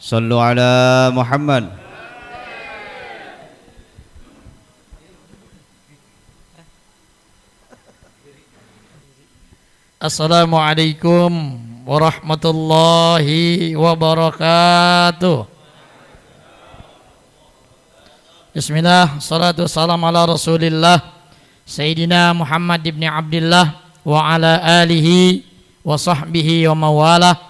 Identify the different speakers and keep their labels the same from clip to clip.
Speaker 1: صلوا على محمد.
Speaker 2: Assalamualaikum warahmatullahi wabarakatuh. Bismillah, salatu wassalam ala rasulillah Sayyidina Muhammad ibn Abdullah wa ala alihi wa sahbihi wa mawalah.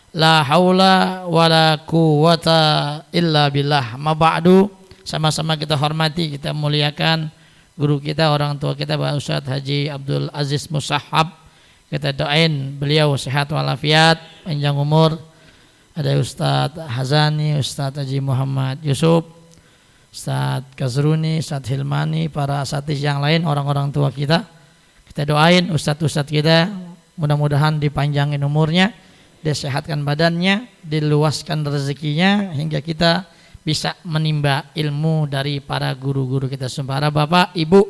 Speaker 2: La haula wa la quwata illa billah. Ma ba'du, sama-sama kita hormati, kita muliakan guru kita, orang tua kita, Pak Ustadz Haji Abdul Aziz Musahab. Kita doain beliau sehat walafiat, panjang umur. Ada Ustadz Hazani, Ustadz Haji Muhammad Yusuf, Ustadz Kazruni, Ustadz Hilmani, para asatidz yang lain, orang-orang tua kita. Kita doain ustadz-ustadz kita, mudah-mudahan dipanjangin umurnya, disehatkan badannya, diluaskan rezekinya, hingga kita bisa menimba ilmu dari para guru-guru kita semua. Para bapak, ibu,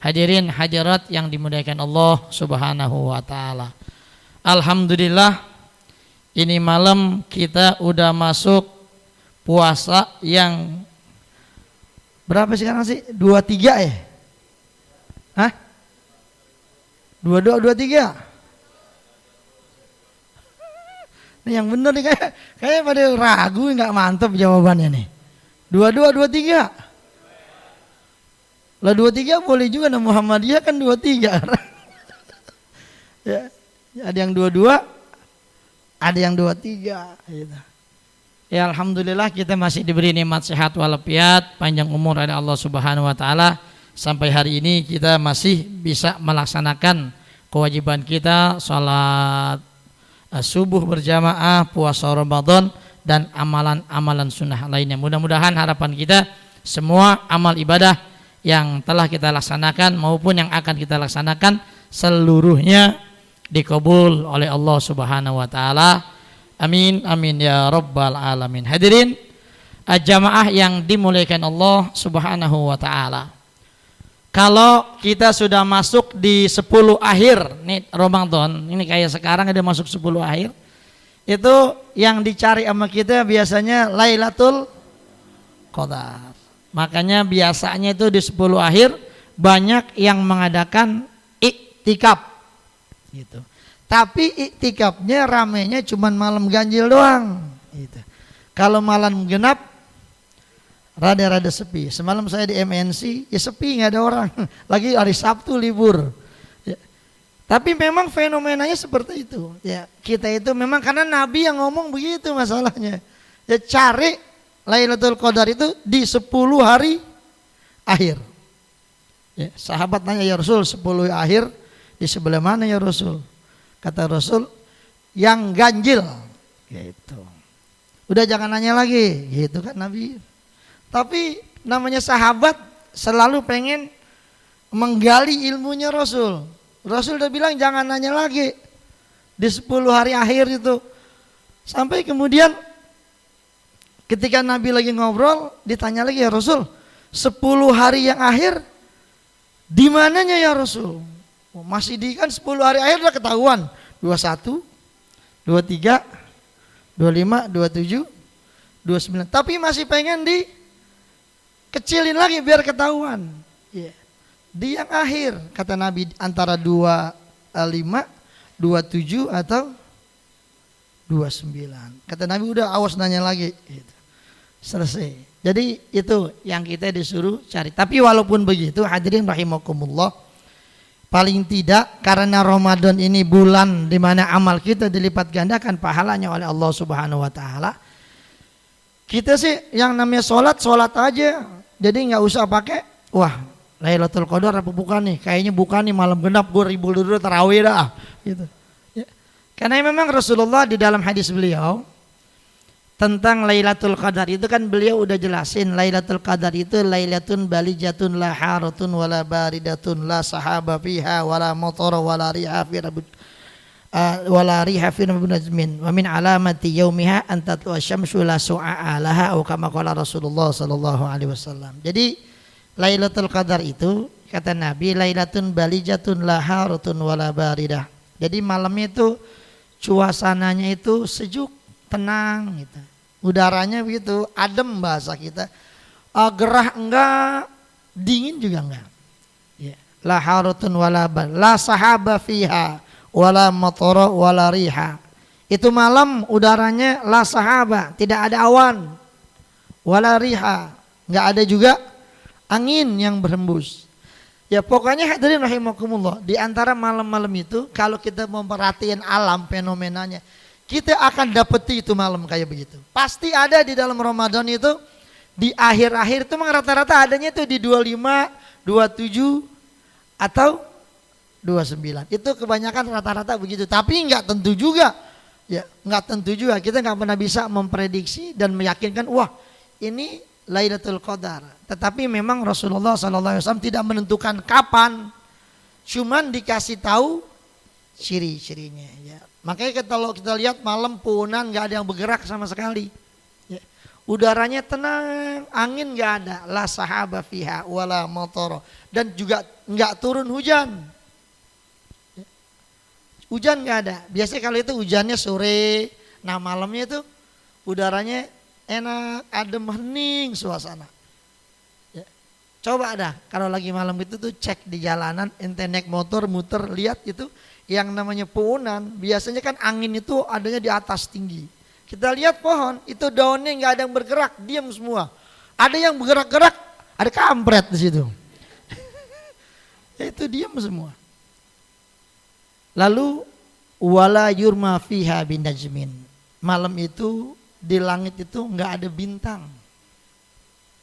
Speaker 2: hadirin hadirat yang dimuliakan Allah Subhanahu wa taala. Alhamdulillah, ini malam kita udah masuk puasa yang berapa sekarang sih? 23 ya? Hah? 22 23. Ini yang bener nih, kayak pada ragu, nggak mantap jawabannya nih. 22 23. Lah 23 boleh juga, nah Muhammadiyah kan 23. Ya, ada yang 22, ada yang 23 gitu. Ya alhamdulillah kita masih diberi nikmat sehat walafiat, panjang umur oleh Allah Subhanahu wa taala. Sampai hari ini kita masih bisa melaksanakan kewajiban kita, salat subuh berjamaah, puasa Ramadan, dan amalan-amalan sunnah lainnya. Mudah-mudahan harapan kita semua amal ibadah yang telah kita laksanakan maupun yang akan kita laksanakan seluruhnya dikabul oleh Allah Subhanahu wa taala. Amin amin ya rabbal alamin. Hadirin jamaah yang dimuliakan Allah Subhanahu wa taala. Kalau kita sudah masuk di 10 akhir nih Ramadan, ini kayak sekarang ada masuk 10 akhir, itu yang dicari sama kita biasanya Lailatul Qadar. Makanya biasanya itu di 10 akhir banyak yang mengadakan iktikaf gitu. Tapi iktikafnya ramenya cuma malam ganjil doang gitu. Kalau malam genap rada-rada sepi. Semalam saya di MNC, ya sepi, nggak ada orang. Lagi hari Sabtu libur. Ya. Tapi memang fenomenanya seperti itu. Ya, kita itu memang karena Nabi yang ngomong begitu masalahnya. Ya cari Lailatul Qadar itu di 10 hari akhir. Ya, sahabat nanya, ya Rasul 10 akhir di sebelah mana ya Rasul? Kata Rasul, yang ganjil. Gitu. Udah jangan nanya lagi, gitu kan Nabi. Tapi namanya sahabat selalu pengen menggali ilmunya Rasul. Rasul udah bilang jangan nanya lagi di 10 hari akhir itu. Sampai kemudian ketika Nabi lagi ngobrol, ditanya lagi, ya Rasul 10 hari yang akhir di mananya ya Rasul? Oh, masih di kan 10 hari akhir udah ketahuan 21, 23, 25, 27, 29. Tapi masih pengen kecilin lagi biar ketahuan. Yeah. Di yang akhir kata Nabi antara 25, 27 atau 29. Kata Nabi udah awas nanya lagi. Gitu. Selesai. Jadi itu yang kita disuruh cari. Tapi walaupun begitu hadirin rahimakumullah, paling tidak karena Ramadan ini bulan di mana amal kita dilipat gandakan pahalanya oleh Allah Subhanahu wa taala. Kita sih yang namanya sholat aja. Jadi nggak usah pakai wah Lailatul Qadar apa bukan nih? Kayaknya bukan nih, malam genap gue ribul dulu tarawih dah gitu. Ya. Karena memang Rasulullah di dalam hadis beliau tentang Lailatul Qadar itu kan beliau udah jelasin, Lailatul Qadar itu lailatun balijatun la haratun wala baridatun la sahaba fiha wala motoro wala riha fi wala riha fi najmin wa min alamati yaumiha an tatlu'a syamsu la su'a laha atau kama qala Rasulullah sallallahu alaihi wasallam. Jadi Lailatul Qadar itu kata Nabi lailatun balijatun la haratun wala baridah. Jadi malamnya itu suasananya itu sejuk, tenang gitu. Udaranya begitu, adem bahasa kita. Gerah enggak, dingin juga enggak. Ya. La harutun wala bal, la sahaba fiha, wala matara wala riha. Itu malam udaranya la sahaba, tidak ada awan. Wala riha, enggak ada juga angin yang berhembus. Ya pokoknya hadirin rahimakumullah, di antara malam-malam itu kalau kita memperhatikan alam fenomenanya, kita akan dapeti itu malam kayak begitu. Pasti ada di dalam Ramadan itu, di akhir-akhir itu memang rata-rata adanya itu di 25, 27 atau 29. Itu kebanyakan rata-rata begitu. Tapi nggak tentu juga, ya nggak tentu juga. Kita nggak pernah bisa memprediksi dan meyakinkan, wah ini Lailatul Qadar. Tetapi memang Rasulullah SAW tidak menentukan kapan, cuman dikasih tahu ciri-cirinya. Ya. Makanya kalau kita lihat malam punan nggak ada yang bergerak sama sekali. Ya. Udaranya tenang, angin nggak ada, la sahaba fiha wala matara, dan juga nggak turun hujan. Ya. Hujan nggak ada. Biasanya kalau itu hujannya sore, nah malamnya itu udaranya enak, adem, hening suasana. Ya. Coba dah kalau lagi malam itu tuh cek di jalanan, ente naik motor muter lihat itu. Yang namanya punan, biasanya kan angin itu adanya di atas tinggi. Kita lihat pohon, itu daunnya nggak ada yang bergerak, diam semua. Ada yang bergerak-gerak, ada kampret di situ. Itu diam semua. Lalu wala yurma fiha bin najmin. Malam itu di langit itu nggak ada bintang.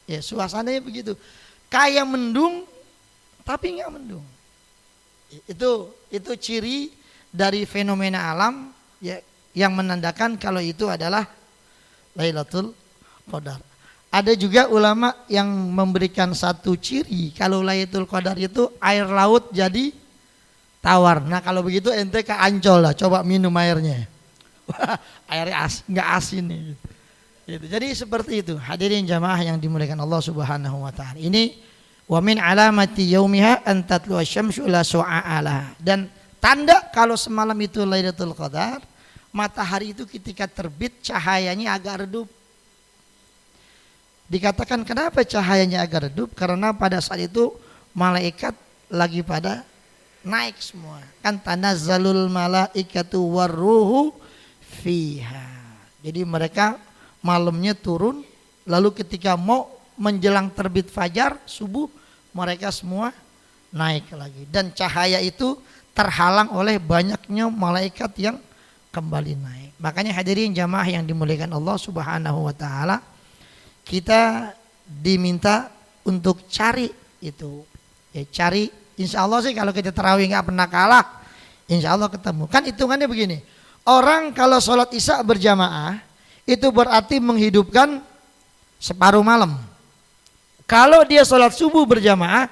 Speaker 2: Ya suasananya begitu. Kayak mendung, tapi nggak mendung. Itu ciri dari fenomena alam ya, yang menandakan kalau itu adalah Lailatul Qadar. Ada juga ulama yang memberikan satu ciri kalau Lailatul Qadar itu air laut jadi tawar. Nah kalau begitu ente ke Ancol lah, coba minum airnya. Airnya nggak asin nih. Gitu. Jadi seperti itu. Hadirin jamaah yang dimuliakan Allah Subhanahu wa taala. Ini wa min alamati yaumiha an tatlu asy-syamsu la su'a'ala. Dan tanda kalau semalam itu Lailatul Qadar, matahari itu ketika terbit cahayanya agak redup. Dikatakan kenapa cahayanya agak redup? Karena pada saat itu malaikat lagi pada naik semua. Kan tanazzalul malaikatu warruhu fiha. Jadi mereka malamnya turun, lalu ketika mau menjelang terbit fajar subuh mereka semua naik lagi, dan cahaya itu terhalang oleh banyaknya malaikat yang kembali naik. Makanya hadirin jamaah yang dimuliakan Allah Subhanahu wa taala, kita diminta untuk cari itu. Ya cari, insya Allah sih kalau kita tarawih nggak pernah kalah, insya Allah ketemu. Kan hitungannya begini, orang kalau sholat isya berjamaah itu berarti menghidupkan separuh malam. Kalau dia sholat subuh berjamaah,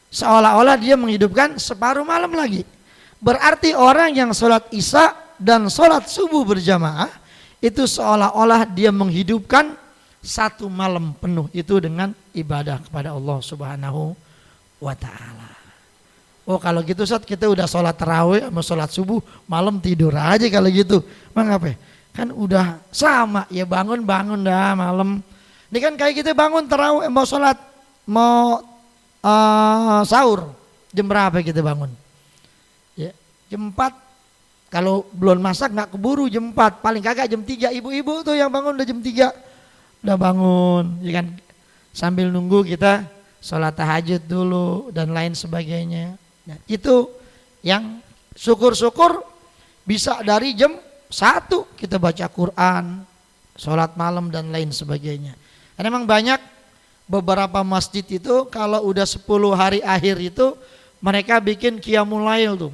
Speaker 2: seolah-olah dia menghidupkan separuh malam lagi. Berarti orang yang sholat isya dan sholat subuh berjamaah, itu seolah-olah dia menghidupkan satu malam penuh itu dengan ibadah kepada Allah Subhanahu wa ta'ala. Oh kalau gitu Ustaz, kita udah sholat tarawih sama sholat subuh, malam tidur aja kalau gitu. Mengapa? Kan udah sama, ya bangun dah malam. Ini kan kayak kita bangun tarawih, mau sholat, mau sahur, jam berapa kita bangun? Ya, jam 4, kalau belum masak nggak keburu jam 4, paling kagak jam 3, ibu-ibu tuh yang bangun udah jam 3, udah bangun, ya kan? Sambil nunggu kita sholat tahajud dulu dan lain sebagainya. Nah, itu yang syukur-syukur bisa dari jam 1 kita baca Quran, sholat malam dan lain sebagainya. Karena memang banyak beberapa masjid itu kalau udah 10 hari akhir itu mereka bikin qiyamul lail tuh.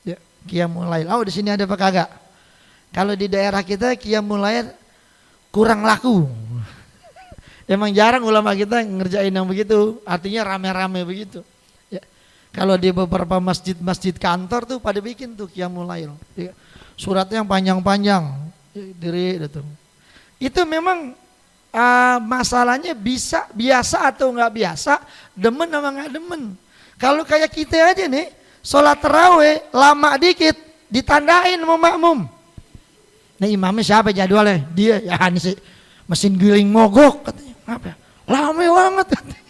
Speaker 2: Ya, qiyamul lail. Oh, di sini ada apa kagak? Kalau di daerah kita qiyamul lail kurang laku. Emang jarang ulama kita ngerjain yang begitu, artinya rame-rame begitu. Ya. Kalau di beberapa masjid-masjid kantor tuh pada bikin tuh qiyamul lail. Ya. Suratnya yang panjang-panjang. Diri itu. Itu memang masalahnya bisa biasa atau nggak biasa, demen sama nggak demen. Kalau kayak kita aja nih, sholat tarawih lama dikit, ditandain sama makmum. Nah imamnya siapa jadwalnya? Dia, ya ini sih mesin giling mogok katanya. Apa ya? Lama banget katanya.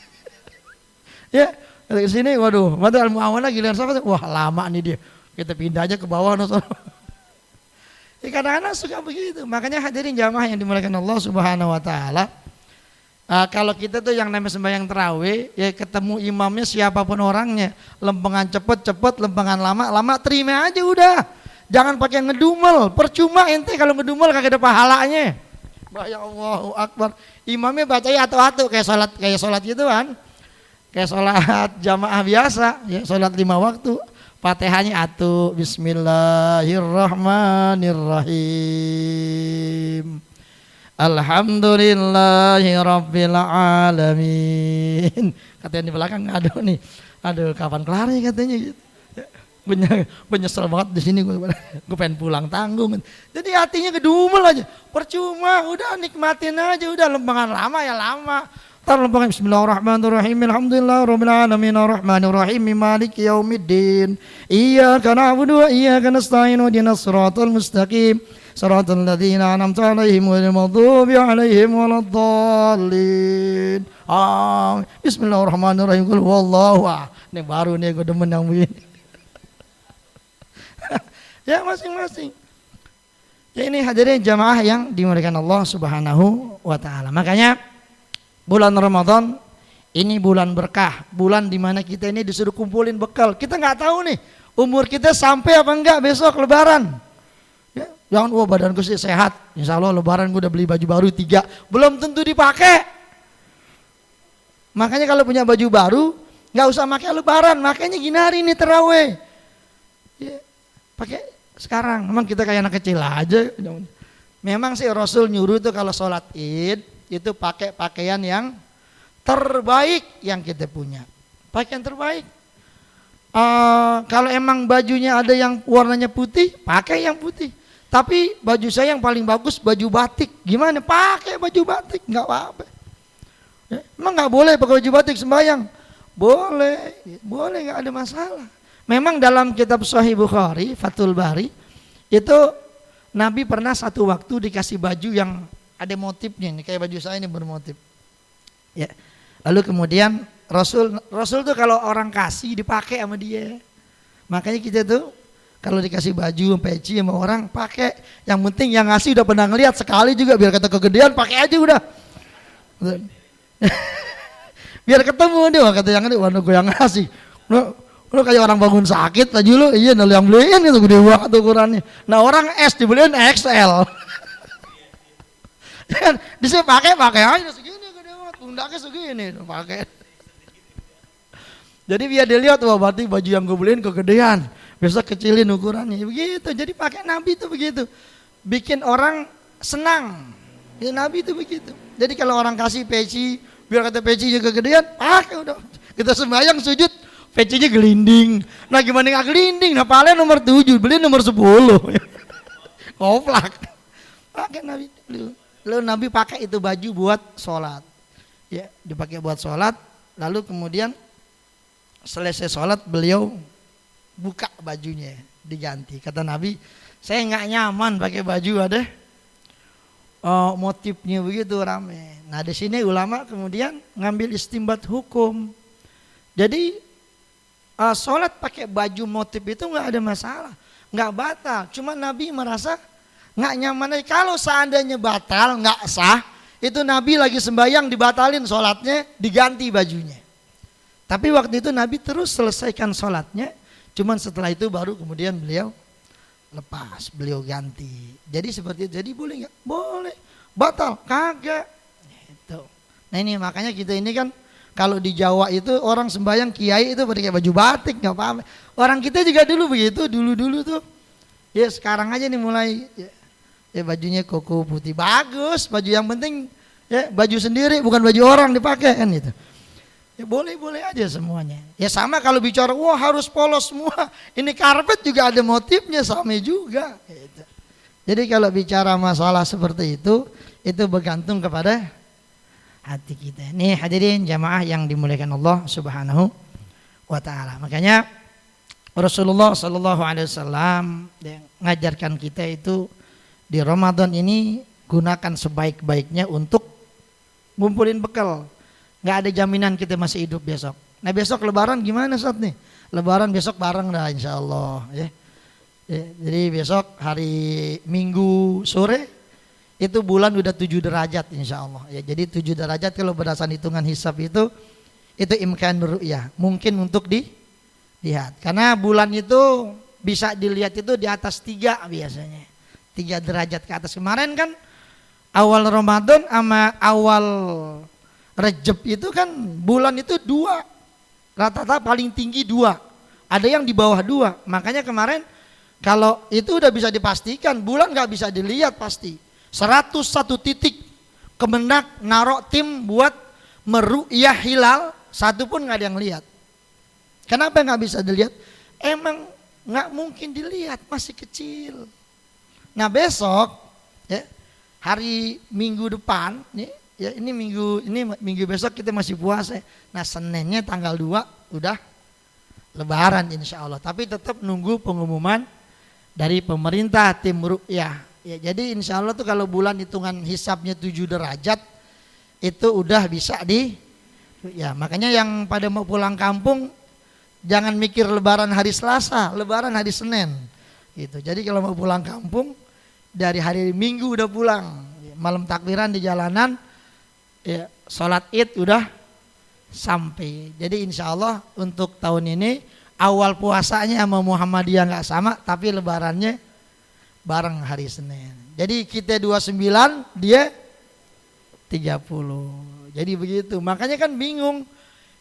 Speaker 2: Ya, dari sini waduh, padahal Muawana giliran sahabat, wah lama nih dia. Kita pindah aja ke bawah. Ya, kadang-kadang suka begitu. Makanya hadirin jamaah yang dimuliakan Allah Subhanahu wa taala. Kalau kita tuh yang namanya sembahyang tarawih, ya ketemu imamnya siapapun orangnya, lempengan cepet, lempengan lama, terima aja udah. Jangan pakai ngedumel, percuma ente kalau ngedumel kagak ada pahalanya. Ya Allahu Akbar. Imamnya bacanya atu-atu kayak sholat gitu kan. Kayak sholat jamaah biasa, ya sholat 5 waktu. Fatihahnya atu, Bismillahirrahmanirrahim. Alhamdulillahirabbil alamin. Katanya di belakang, aduh nih, aduh kapan kelar ya katanya gitu. Gue nyesel banget di sini, gue pengen pulang tanggung. Jadi hatinya kedumel aja, percuma, udah nikmatin aja, udah lempengan lama ya lama. Tar lempengan Bismillahirrahmanirrahim, Alhamdulillahirabbil alamin, Arrahmanirrahim, Maliki yaumiddin, Iyyaka na'budu wa iyyaka nasta'in, ihdinas siratal mustaqim, siratal ladzina an'amta 'alaihim ghairil maghdubi 'alaihim waladdallin. Bismillahirrahmanirrahim, qul huwallahu ahad. Ini baru nih gue demen yang begini. Ya masing-masing. Ya ini hadirin jamaah yang dimuliakan Allah Subhanahu wa taala. Makanya bulan Ramadan ini bulan berkah, bulan dimana kita ini disuruh kumpulin bekal. Kita nggak tahu nih umur kita sampai apa enggak besok Lebaran. Ya, jangan badanku sih sehat, insya Allah Lebaran gue udah beli baju baru 3, belum tentu dipakai. Makanya kalau punya baju baru nggak usah pakai Lebaran, makanya gini hari ini terawih. Ya, pakai sekarang. Memang kita kayak anak kecil aja. Memang sih Rasul nyuruh tuh kalau sholat Id itu pakai pakaian yang terbaik yang kita punya, pakaian terbaik. Kalau emang bajunya ada yang warnanya putih, pakai yang putih. Tapi baju saya yang paling bagus baju batik, gimana? Pakai baju batik, nggak apa-apa. Emang nggak boleh pakai baju batik sembahyang? Boleh, boleh, nggak ada masalah. Memang dalam kitab Sahih Bukhari, Fathul Bari, itu Nabi pernah satu waktu dikasih baju yang ada motifnya, nih kayak baju saya ini bermotif. Ya. Lalu kemudian Rasul tuh kalau orang kasih dipakai sama dia. Makanya kita tuh kalau dikasih baju peci sama orang pakai. Yang penting yang ngasih udah pernah ngeliat sekali juga, biar kata kegedean pakai aja udah. Biar ketemu dia, kata yang ini, waduh gue yang ngasih. Lu kayak orang bangun sakit aja lu, iya lu yang beliin itu gede banget ukurannya. Nah orang S dibeliin XL. Di sini pakai aja segini gede banget, pundaknya segini pakai. Jadi biar dilihat, wah berarti baju yang gue beliin kegedean, besok kecilin ukurannya, begitu. Jadi pakai Nabi itu begitu, bikin orang senang. Ya, Nabi itu begitu. Jadi kalau orang kasih peci, biar kata pecinya kegedean, pakai udah. Kita sembahyang sujud, pecinya gelinding. Nah gimana nggak gelinding? Nah paling nomor 7, beli nomor 10. Koplak. Pakai Nabi dulu. Lalu Nabi pakai itu baju buat sholat. Ya, dipakai buat sholat. Lalu kemudian selesai sholat beliau buka bajunya, diganti. Kata Nabi, saya nggak nyaman pakai baju ada motifnya begitu rame. Nah di sini ulama kemudian ngambil istimbat hukum. Jadi sholat pakai baju motif itu nggak ada masalah, nggak batal. Cuma Nabi merasa nggak nyaman aja. Kalau seandainya batal nggak sah, itu Nabi lagi sembahyang dibatalin sholatnya, diganti bajunya. Tapi waktu itu Nabi terus selesaikan sholatnya. Cuman setelah itu baru kemudian beliau lepas, beliau ganti. Jadi seperti itu. Jadi boleh nggak? Boleh. Batal? Kagak. Itu. Nah ini makanya kita ini kan kalau di Jawa itu orang sembahyang kiai itu pakai baju batik nggak apa-apa. Orang kita juga dulu begitu, dulu tuh. Ya sekarang aja nih mulai ya bajunya koko putih bagus, baju yang penting ya baju sendiri bukan baju orang dipakai kan itu. Ya boleh aja semuanya. Ya sama kalau bicara wah harus polos semua. Ini karpet juga ada motifnya sama juga. Gitu. Jadi kalau bicara masalah seperti itu bergantung kepada hati kita. Nih hadirin jamaah yang dimuliakan Allah Subhanahu wa taala. Makanya Rasulullah sallallahu alaihi wasallam ngajarkan kita itu di Ramadan ini gunakan sebaik-baiknya untuk ngumpulin bekal. Nggak ada jaminan kita masih hidup besok. Nah besok lebaran gimana Ustaz nih? Lebaran besok bareng dah insya Allah ya. Jadi besok hari Minggu sore itu bulan udah 7 derajat insya Allah ya. Jadi 7 derajat kalau berdasarkan hitungan hisab itu imkan ru'yah, mungkin untuk dilihat. Karena bulan itu bisa dilihat itu di atas 3 biasanya. 3 derajat ke atas. Kemarin kan awal Ramadan sama awal Rejab itu kan bulan itu 2. Rata-rata paling tinggi 2. Ada yang di bawah 2. Makanya kemarin kalau itu udah bisa dipastikan bulan nggak bisa dilihat pasti. 101 titik Kemendak narok tim buat meru'yah hilal, satu pun nggak ada yang lihat. Kenapa nggak bisa dilihat? Emang nggak mungkin dilihat, masih kecil. Nah besok ya, hari Minggu depan nih, ya ini minggu besok kita masih puasa. Nah Seninnya tanggal 2 udah Lebaran insya Allah. Tapi tetap nunggu pengumuman dari pemerintah tim ru'yah. Ya, jadi insya Allah tuh kalau bulan hitungan hisabnya 7 derajat itu udah bisa ya makanya yang pada mau pulang kampung jangan mikir Lebaran hari Selasa, Lebaran hari Senin. Gitu. Jadi kalau mau pulang kampung dari hari Minggu udah pulang, malam takbiran di jalanan, ya, sholat Id udah sampai. Jadi insya Allah untuk tahun ini awal puasanya sama Muhammadiyah nggak sama, tapi lebarannya bareng hari Senin. Jadi kita 29, dia 30. Jadi begitu. Makanya kan bingung.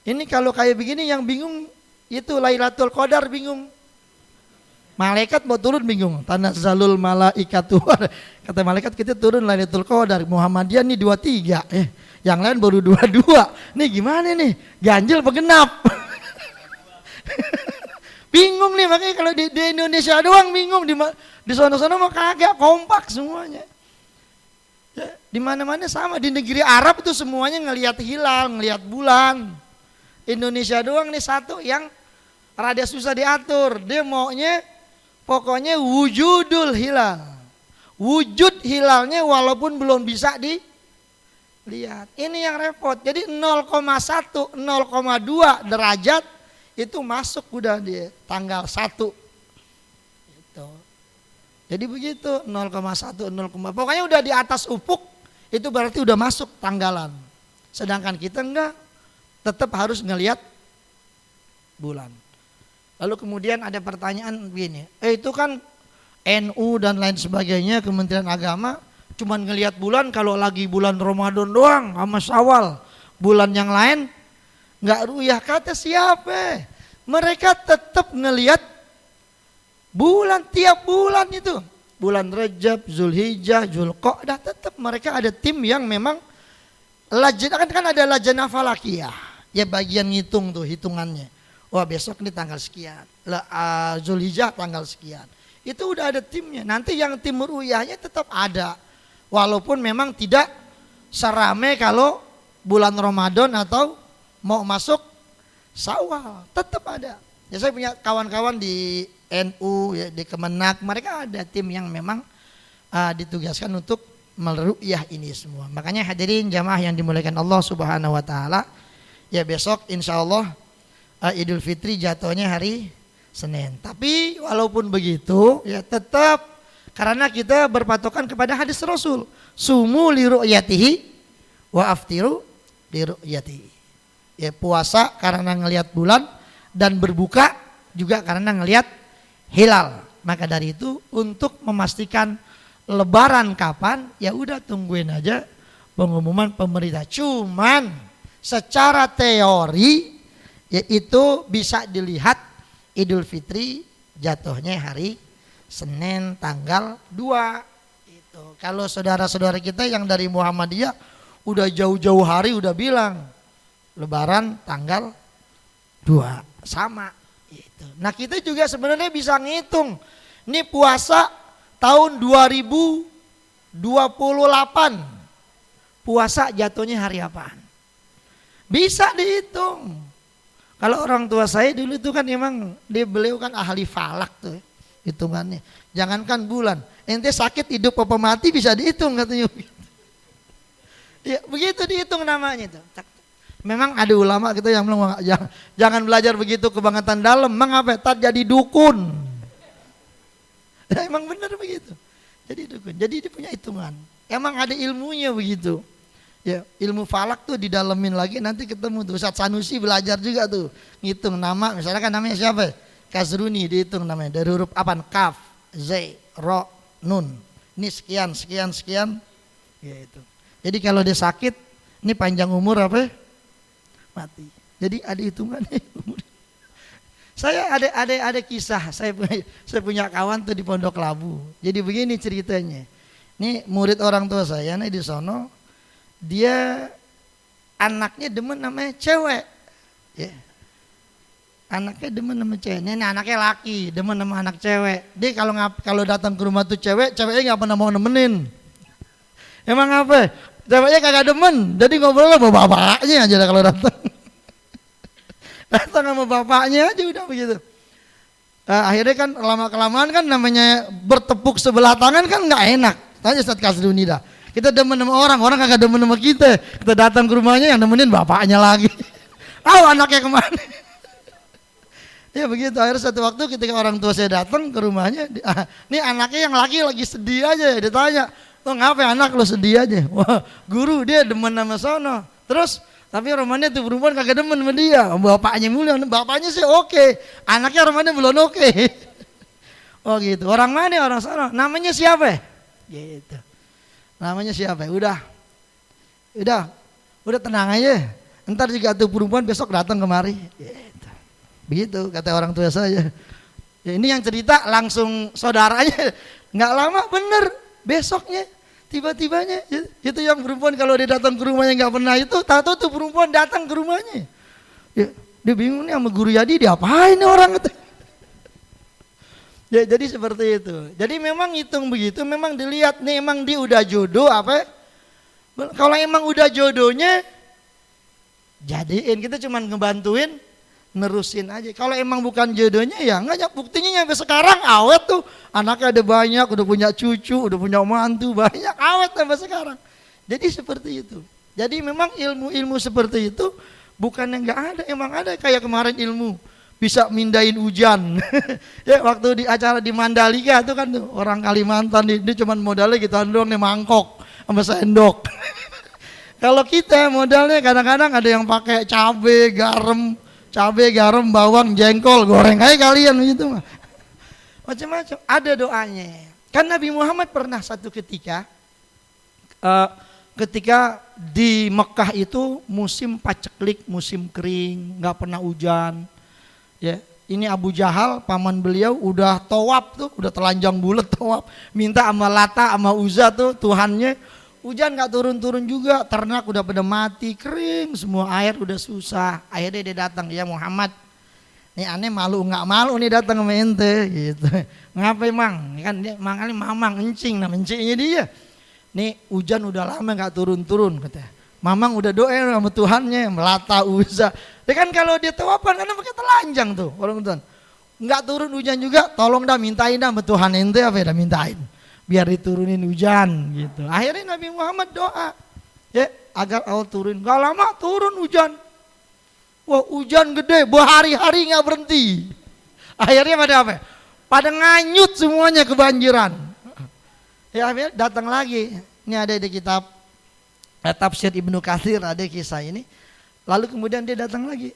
Speaker 2: Ini kalau kayak begini yang bingung itu Lailatul Qadar bingung. Malaikat mau turun bingung. Tanazzalul malaikatu. Kata malaikat kita turun Lailatul Qadar. Muhammadiyah nih 23. Yang lain baru 22. Nih gimana nih? Ganjil apa genap? Bingung nih, makanya kalau di Indonesia doang bingung, di sana-sana mah kagak, kompak semuanya. Ya, di mana-mana sama, di negeri Arab itu semuanya ngelihat hilal, ngelihat bulan. Indonesia doang nih satu yang rada susah diatur. Dia maunya pokoknya wujudul hilal. Wujud hilalnya walaupun belum bisa dilihat. Ini yang repot. Jadi 0,1, 0,2 derajat itu masuk udah di tanggal 1 gitu. Jadi begitu 0,1 pokoknya udah di atas ufuk itu berarti udah masuk tanggalan. Sedangkan kita enggak, tetap harus ngelihat bulan. Lalu kemudian ada pertanyaan begini, itu kan NU dan lain sebagainya, Kementerian Agama cuman ngelihat bulan kalau lagi bulan Ramadan doang sama Syawal. Bulan yang lain nggak ru'yah. Kata siapa? Mereka tetap ngelihat bulan tiap bulan itu. Bulan Rajab, Zulhijjah, Zulqa'dah, tetap mereka ada tim yang memang kan ada lajnah falakiyah. Ya bagian ngitung tuh hitungannya. Wah besok ini tanggal sekian. Zulhijjah tanggal sekian. Itu udah ada timnya. Nanti yang tim ru'yahnya tetap ada. Walaupun memang tidak serame kalau bulan Ramadan atau mau masuk Syawal, tetap ada. Ya saya punya kawan-kawan di NU, ya, di Kemenak, mereka ada tim yang memang ditugaskan untuk meru'yah ini semua. Makanya hadirin jamaah yang dimuliakan Allah Subhanahu wa taala, ya besok insya Allah Idul Fitri jatuhnya hari Senin. Tapi walaupun begitu, ya tetap karena kita berpatokan kepada hadis Rasul, sumu li ru'yatihi wa aftiru li ru'yatihi. Ya puasa karena ngelihat bulan dan berbuka juga karena ngelihat hilal. Maka dari itu untuk memastikan lebaran kapan, ya udah tungguin aja pengumuman pemerintah. Cuman secara teori yaitu bisa dilihat Idul Fitri jatuhnya hari Senin tanggal 2. Itu. Kalau saudara-saudara kita yang dari Muhammadiyah udah jauh-jauh hari udah bilang Lebaran tanggal 2 sama gitu. Nah kita juga sebenarnya bisa ngitung. Ini puasa tahun 2028. Puasa jatuhnya hari apaan? Bisa dihitung. Kalau orang tua saya dulu itu kan emang beliau kan ahli falak tuh hitungannya. Jangankan bulan, Ente sakit hidup apa mati bisa dihitung katanya. Ya, begitu dihitung namanya itu. Memang ada ulama gitu yang bilang jangan belajar begitu kebangetan dalam. Mengapa? Tak jadi dukun. Ya, emang benar begitu. Jadi dukun. Jadi dia punya hitungan. Emang ada ilmunya begitu. Ya, ilmu falak tuh didalemin lagi nanti ketemu tuh. Ustaz Sanusi belajar juga tuh ngitung nama. Misalnya kan namanya siapa? Kasruni dihitung namanya dari huruf apa? Kaf, Z, Ro, Nun. Ini sekian sekian sekian. Ya itu. Jadi kalau dia sakit, ini panjang umur apa? Mati. Jadi ada hitungannya. Saya ada kisah. Saya punya kawan tuh di Pondok Labu. Jadi begini ceritanya. Ini murid orang tua saya nih di sono. Dia anaknya demen namanya cewek. Ya. Anaknya demen nama cewek. Ini anaknya laki, demen nama anak cewek. Dia kalau datang ke rumah tuh ceweknya nggak pernah mau nemenin. Emang apa? Ceweknya kagak demen. Jadi ngobrol sama bapaknya aja kalau datang. Datang sama bapaknya aja udah begitu. Akhirnya kan lama kelamaan kan namanya bertepuk sebelah tangan kan nggak enak. Tanya Ustaz Kasduni dah. Kita demen sama orang kagak demen sama kita. Kita datang ke rumahnya yang nemenin bapaknya lagi. Anaknya kemana? Ya begitu. Akhirnya satu waktu ketika orang tua saya datang ke rumahnya, nih anaknya yang laki lagi sedih aja. Dia tanya, tuh ngapa anak lo sedih aja? Wah, guru dia demen sama sono. Terus tapi romannya tuh perempuan kagak demen sama dia. Bapaknya mulu, bapaknya sih oke. Anaknya romannya belum oke. Oh gitu. Orang mana orang sono? Namanya siapa? Gitu. Namanya siapa? Udah tenang aja. Ntar juga tuh perempuan besok datang kemari. Gitu. Begitu kata orang tua saya. Ya, ini yang cerita langsung saudaranya. Nggak lama bener besoknya tiba-tibanya itu yang perempuan kalau dia datang ke rumahnya nggak pernah itu tahu tuh perempuan datang ke rumahnya. Ya, dia bingung nih sama guru Yadi diapain nih orang itu. Ya, jadi seperti itu. Jadi memang hitung begitu, memang dilihat nih emang dia udah jodoh apa? Kalau emang udah jodohnya, jadiin kita cuman ngebantuin, nerusin aja. Kalau emang bukan jodohnya ya nggak. Buktinya sampai sekarang awet tuh, anaknya ada banyak, udah punya cucu, udah punya mantu banyak, awet sampai sekarang. Jadi seperti itu. Jadi memang ilmu-ilmu seperti itu bukan yang nggak ada, emang ada. Kayak kemarin ilmu bisa mindahin hujan. Ya waktu di acara di Mandalika tuh kan tuh orang Kalimantan dia cuman modalnya kita doang nih mangkok sama sendok. Kalau kita modalnya kadang-kadang ada yang pakai cabe, garam, bawang, jengkol, goreng kayak kalian gitu mah. Macam-macam. Ada doanya. Kan Nabi Muhammad pernah satu ketika di Mekah itu musim paceklik, musim kering, nggak pernah hujan. Ya, ini Abu Jahal paman beliau udah tawaf tuh, udah telanjang bulat tawaf, minta sama Lata sama Uzza tuh Tuhannya, hujan nggak turun-turun juga, ternak udah pada mati, kering semua, air udah susah. Akhirnya dia datang, ya Muhammad, nih aneh malu nggak malu nih datang sama ente, gitu. Ngapain mang? Kan dia manggilnya mamang, encing, nama encingnya dia. Nih hujan udah lama nggak turun-turun, katanya. Mamang udah doa sama Tuhannya, Lata Uzza. Dia kan kalau dia tawafan kan pakai telanjang tuh orang Tuhan. Nggak turun hujan juga, tolong dah mintain dah sama Tuhan ente apa ya dah mintain. Biar diturunin hujan gitu. Akhirnya Nabi Muhammad doa ya agar Allah turun. Gak lama turun hujan. Wah hujan gede, berhari-hari nggak berhenti. Akhirnya pada apa? Pada nganyut semuanya kebanjiran. Ya akhirnya datang lagi. Ini ada di kitab Tafsir Ibnu Katsir ada kisah ini. Lalu kemudian dia datang lagi.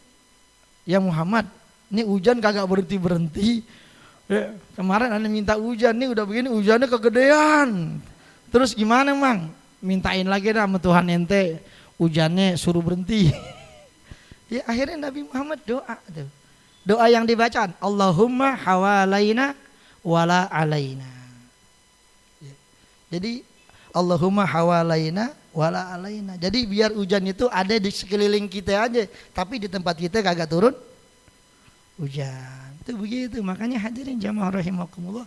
Speaker 2: Ya Muhammad, ini hujan kagak berhenti-berhenti. Ya, kemarin anda minta hujan, nih udah begini hujannya kegedean. Terus gimana mang? Mintain lagi dah sama Tuhan ente, hujannya suruh berhenti. Ya akhirnya Nabi Muhammad doa tuh. Doa yang dibaca, Allahumma hawalaina wala alaina. Ya. Jadi Allahumma hawalaina wala alaina. Jadi biar hujan itu ada di sekeliling kita aja, tapi di tempat kita kagak turun hujan. Itu begitu. Makanya hadirin jamaah rahimakumullah,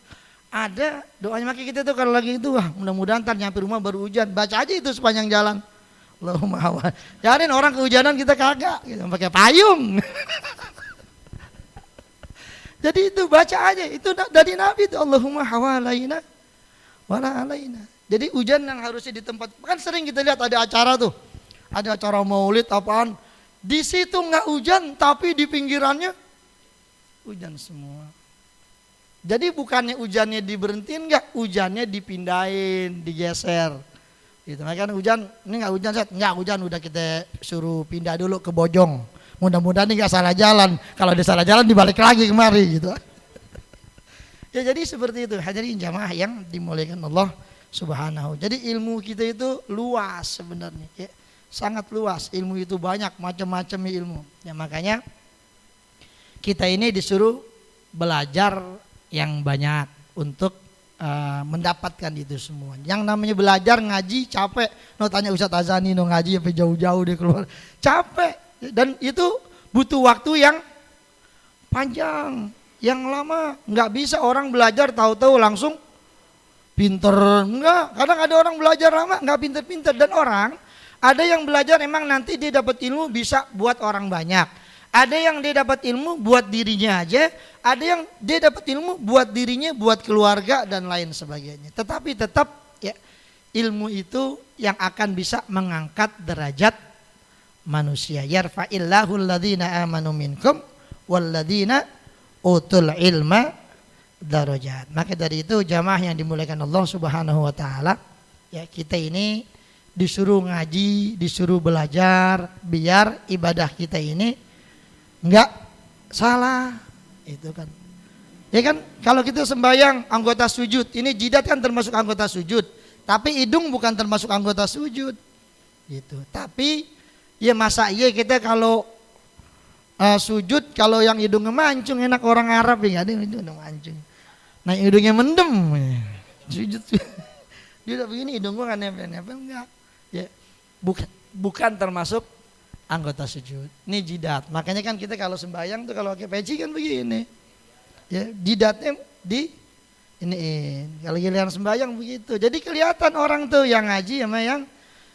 Speaker 2: ada doanya makanya kita tuh kalau lagi itu wah mudah-mudahan ntar nyampe rumah baru hujan, baca aja itu sepanjang jalan. Allahumma hawalaina. Jangan orang kehujanan kita kagak, gitu, pakai payung. Jadi itu baca aja, itu dari Nabi itu Allahumma hawalaina wala alaina. Jadi hujan yang harusnya di tempat, kan sering kita lihat ada acara tuh, ada acara maulid apaan, di situ nggak hujan tapi di pinggirannya hujan semua. Jadi bukannya hujannya diberhentiin, nggak, hujannya dipindahin, digeser. Gitu. Makanya hujan, ini nggak hujan set, nggak hujan udah kita suruh pindah dulu ke Bojong. Mudah-mudahan ini nggak salah jalan. Kalau dia salah jalan dibalik lagi kemari gitu. Ya jadi seperti itu. Hadirin jamaah yang dimuliakan Allah Subhanahu. Jadi ilmu kita itu luas sebenarnya. Ya. Sangat luas. Ilmu itu banyak, macam-macam ilmu. Ya makanya kita ini disuruh belajar yang banyak untuk mendapatkan itu semua. Yang namanya belajar ngaji capek. No tanya Ustadz Azani no ngaji sampai jauh-jauh dia keluar. Capek. Dan itu butuh waktu yang panjang, yang lama. Nggak bisa orang belajar tahu-tahu langsung pinter. Enggak. Kadang ada orang belajar lama nggak pinter-pinter. Dan orang ada yang belajar emang nanti dia dapat ilmu bisa buat orang banyak. Ada yang dia dapat ilmu buat dirinya aja, ada yang dia dapat ilmu buat dirinya, buat keluarga dan lain sebagainya. Tetapi tetap ya ilmu itu yang akan bisa mengangkat derajat manusia. Yarfa'illahu alladhina amanu minkum walladhina utul ilma darajat. Maka dari itu jamaah yang dimuliakan Allah Subhanahu wa taala, ya kita ini disuruh ngaji, disuruh belajar biar ibadah kita ini enggak salah, itu kan. Ya kan kalau kita sembahyang anggota sujud, ini jidat kan termasuk anggota sujud, tapi hidung bukan termasuk anggota sujud. Gitu. Tapi ya masa iya kita kalau sujud kalau yang hidungnya mancung, enak orang Arab ya, ada hidungnya mancung. Nah hidungnya mendem. Sujud. Dia udah begini hidung gua kan nempel-nempel enggak. Ya bukan termasuk anggota sujud. Ini jidat. Makanya kan kita kalau sembahyang tuh kalau pakai peci kan begini. Ya, jidatnya di iniin. Kalau giliran sembahyang begitu. Jadi kelihatan orang tuh yang ngaji sama yang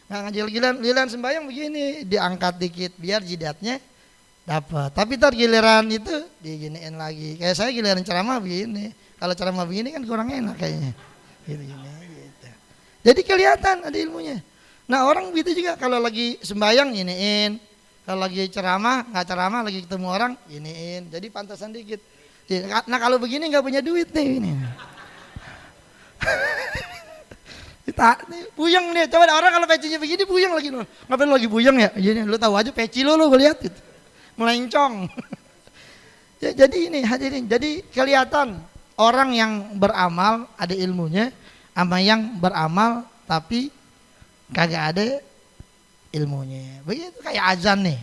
Speaker 2: enggak ngaji, giliran sembahyang begini, diangkat dikit biar jidatnya dapat. Tapi ntar giliran itu diginiin lagi. Kayak saya giliran ceramah begini. Kalau ceramah begini kan kurang enak kayaknya. Gitu. Jadi kelihatan ada ilmunya. Nah orang begitu juga kalau lagi sembahyang iniin, kalau lagi ceramah nggak ceramah lagi ketemu orang iniin, jadi pantasan dikit. Nah kalau begini nggak punya duit nih ini. Puyeng nih, coba orang kalau pecinya begini puyeng lagi loh. Ngapain lagi puyeng ya? Jadi lu tahu aja peci lu gue lihat itu melencong. Ya, jadi ini hadirin, jadi kelihatan orang yang beramal ada ilmunya, sama yang beramal tapi kagak ada ilmunya. Begitu kayak azan nih.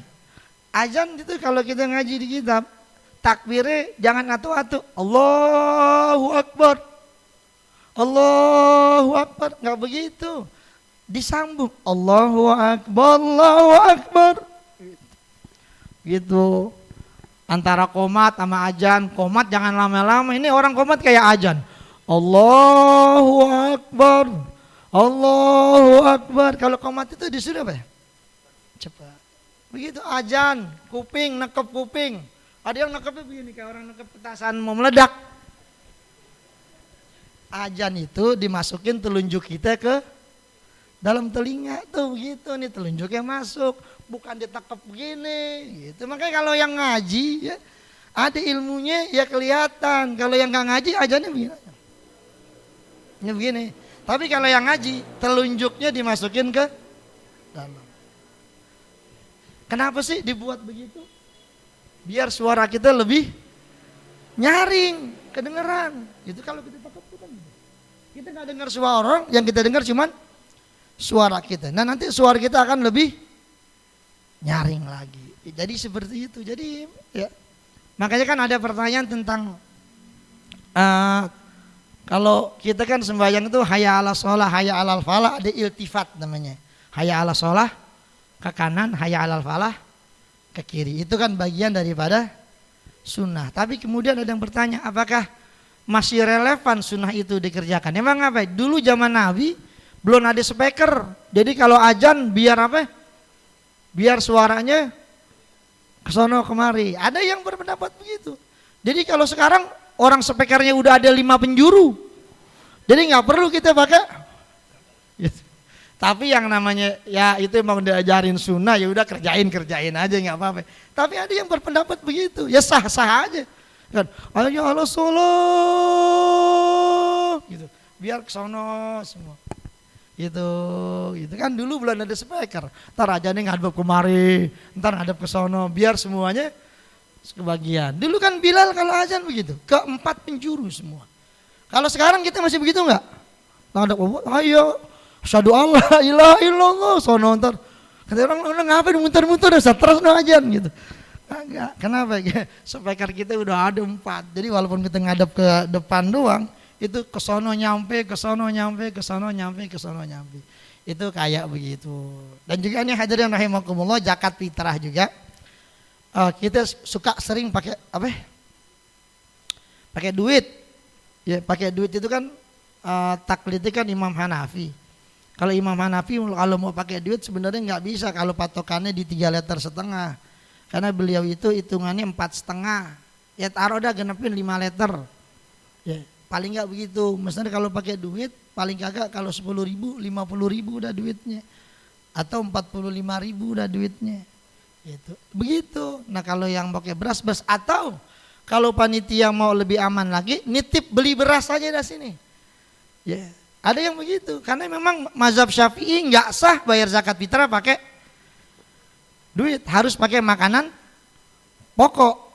Speaker 2: Azan itu kalau kita ngaji di kitab, takbirnya jangan atu-atu. Allahu Akbar. Allahu Akbar. Enggak begitu. Disambung. Allahu Akbar. Allahu Akbar. Gitu. Antara qomat sama azan. Qomat jangan lama-lama. Ini orang qomat kayak azan. Allahu Akbar. Allahu Akbar. Kalau qomat itu disuruh apa ya? Cepat. Begitu azan, kuping, nekep kuping. Ada yang nekepnya begini kayak orang nekep petasan mau meledak. Azan itu dimasukin telunjuk kita ke dalam telinga tuh begitu nih, telunjuknya masuk, bukan ditekep begini gitu. Makanya kalau yang ngaji ya ada ilmunya ya kelihatan. Kalau yang nggak ngaji azannya begini. Ini begini. Tapi kalau yang ngaji, telunjuknya dimasukin ke dalam. Kenapa sih dibuat begitu? Biar suara kita lebih nyaring, kedengeran. Itu kalau kita takut kan. Kita nggak dengar suara orang, yang kita dengar cuman suara kita. Nah nanti suara kita akan lebih nyaring lagi. Jadi seperti itu. Jadi ya, makanya kan ada pertanyaan tentang kalau kita kan sembahyang itu hayya ala sholah, hayya alal falah, ada iltifat namanya. Hayya ala sholah ke kanan, hayya alal falah ke kiri. Itu kan bagian daripada sunnah. Tapi kemudian ada yang bertanya, apakah masih relevan sunnah itu dikerjakan? Emang apa? Dulu zaman Nabi belum ada speaker. Jadi kalau azan biar apa? Biar suaranya kesono kemari. Ada yang berpendapat begitu. Jadi kalau sekarang orang speakernya udah ada 5 penjuru. Jadi nggak perlu kita pakai. Gitu. Tapi yang namanya ya itu emang udah ajarin sunnah, ya udah kerjain aja nggak apa-apa. Tapi ada yang berpendapat begitu, ya sah-sah aja. Kan, ayo Allah solo, gitu. Biar kesono semua. Gitu kan dulu belum ada speaker. Ntar aja nih ngadep kemari, ntar ngadep ke sono, biar semuanya kebagian. Dulu kan Bilal kalau azan begitu, ke 4 penjuru semua. Kalau sekarang kita masih begitu nggak? Ngadep, ayo, asyhadu alla ilaha illallah, sono ntar. Kata orang ngapain muter-muter, terus no azan gitu. Enggak, kenapa? Speaker kita udah ada 4. Jadi walaupun kita ngadep ke depan doang, itu kesono nyampe, kesono nyampe, kesono nyampe, kesono nyampe. Itu kayak begitu. Dan juga ini hadirin rahimakumullah, zakat fitrah juga. Kita suka sering pakai apa? Pakai duit. Ya, pakai duit itu kan taklidnya kan Imam Hanafi. Kalau Imam Hanafi kalau mau pakai duit sebenarnya nggak bisa kalau patokannya di 3,5 liter. Karena beliau itu hitungannya 4,5. Ya taruh dah genepin 5 liter. Ya. Paling nggak begitu, misalnya kalau pakai duit paling kagak kalau 10.000, 50.000 udah duitnya, atau 45.000 udah duitnya, gitu. Begitu. Nah kalau yang pakai beras, atau kalau panitia mau lebih aman lagi, nitip beli beras aja dari sini. Ya, ada yang begitu, karena memang mazhab Syafi'i nggak sah bayar zakat fitrah pakai duit, harus pakai makanan pokok.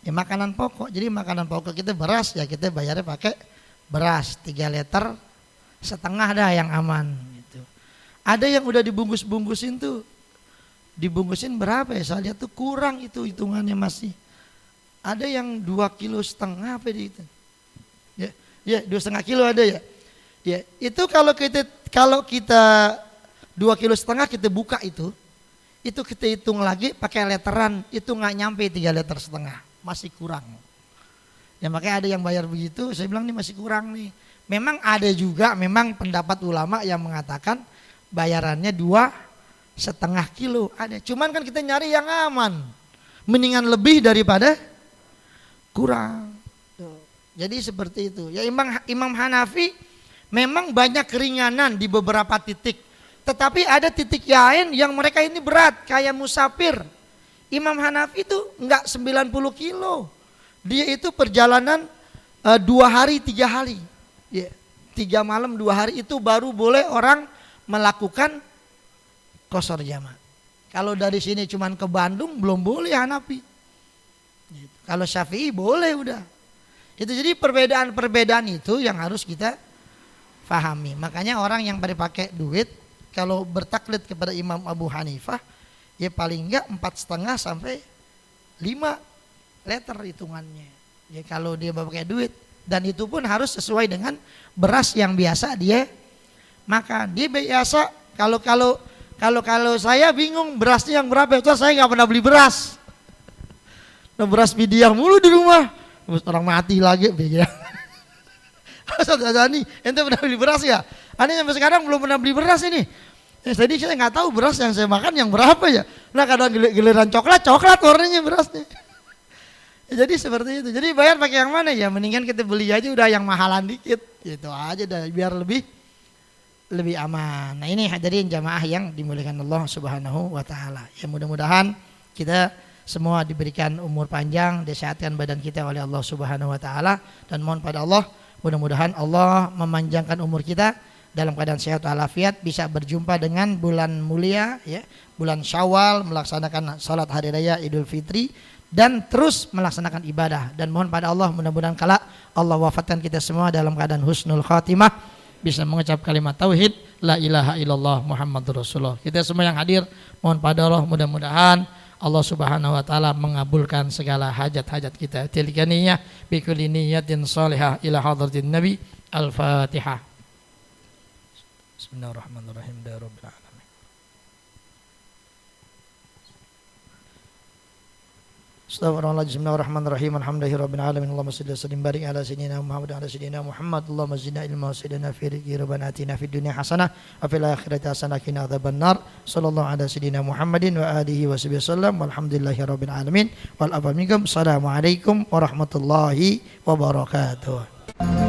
Speaker 2: Ya makanan pokok, jadi makanan pokok kita beras, ya kita bayarnya pakai beras 3,5 liter dah yang aman gitu. Ada yang udah dibungkus-bungkusin tuh, dibungkusin berapa ya? Saya lihat tuh kurang itu hitungannya masih. Ada yang 2,5 kilo apa itu? Ya 2,5 kilo ada ya. Ya itu kalau kita 2,5 kilo kita buka itu kita hitung lagi pakai literan, itu nggak nyampe 3,5 liter. Masih kurang. Ya makanya ada yang bayar begitu, saya bilang ini masih kurang nih. Memang ada juga memang pendapat ulama yang mengatakan bayarannya 2,5 kilo ada. Cuman kan kita nyari yang aman. Mendingan lebih daripada kurang. Jadi seperti itu. Ya Imam Hanafi memang banyak keringanan di beberapa titik. Tetapi ada titik lain yang mereka ini berat kayak musafir. Imam Hanafi itu enggak 90 kilo. Dia itu perjalanan 2 hari 3 hari. Ya, 3 malam 2 hari itu baru boleh orang melakukan qashar jama'. Kalau dari sini cuman ke Bandung belum boleh Hanafi. Gitu. Kalau Syafi'i boleh udah. Itu jadi perbedaan-perbedaan itu yang harus kita pahami. Makanya orang yang pakai duit kalau bertaklid kepada Imam Abu Hanifah, ya paling enggak 4,5 sampai 5 liter hitungannya. Ya kalau dia pakai duit, dan itu pun harus sesuai dengan beras yang biasa dia makan. Dia biasa kalau saya bingung berasnya yang berapa, itu saya nggak pernah beli beras. Nah, beras Bidiah mulu di rumah, orang mati lagi begitu. Nih, ente pernah beli beras ya? Aneh sampai sekarang belum pernah beli beras ini. Jadi saya nggak tahu beras yang saya makan yang berapa ya. Nah kadang giliran coklat warnanya berasnya. Jadi seperti itu. Jadi bayar pakai yang mana ya? Mendingan kita beli aja udah yang mahalan dikit. Gitu aja dah biar lebih aman. Nah ini hadirin jamaah yang dimuliakan Allah Subhanahu wa taala. Ya mudah-mudahan kita semua diberikan umur panjang, disehatkan badan kita oleh Allah Subhanahu wa taala, dan mohon pada Allah mudah-mudahan Allah memanjangkan umur kita dalam keadaan sehat walafiat, bisa berjumpa dengan bulan mulia ya, bulan Syawal, melaksanakan salat hari raya Idul Fitri dan terus melaksanakan ibadah. Dan mohon pada Allah mudah-mudahan kala Allah wafatkan kita semua dalam keadaan husnul khatimah, bisa mengucap kalimat tauhid la ilaha illallah Muhammadur Rasulullah. Kita semua yang hadir mohon pada Allah mudah-mudahan Allah Subhanahu wa taala mengabulkan segala hajat-hajat kita. Tilka niyyah bi kulli niyyatin shalihah ila hadratin Nabi. Al-Fatihah. Bismillahirrahmanirrahim. Rabbil alamin. Astagfirullahaladzim. Bismillahirrahmanirrahim. Alhamdulillahirabbil alamin. Allahumma shalli wa sallim barik ala sayyidina Muhammad wa ala sayyidina Muhammad. Allahumma zidna ilma wa sayyidina fi rizqi rabbana atina fid dunya hasanah wa fil akhirati hasanah wa qina adzabannar. Sallallahu ala sayyidina Muhammadin wa alihi wa sahbihi wasallam. Walhamdulillahirabbil alamin. Wal afwa minkum. Assalamualaikum warahmatullahi wabarakatuh.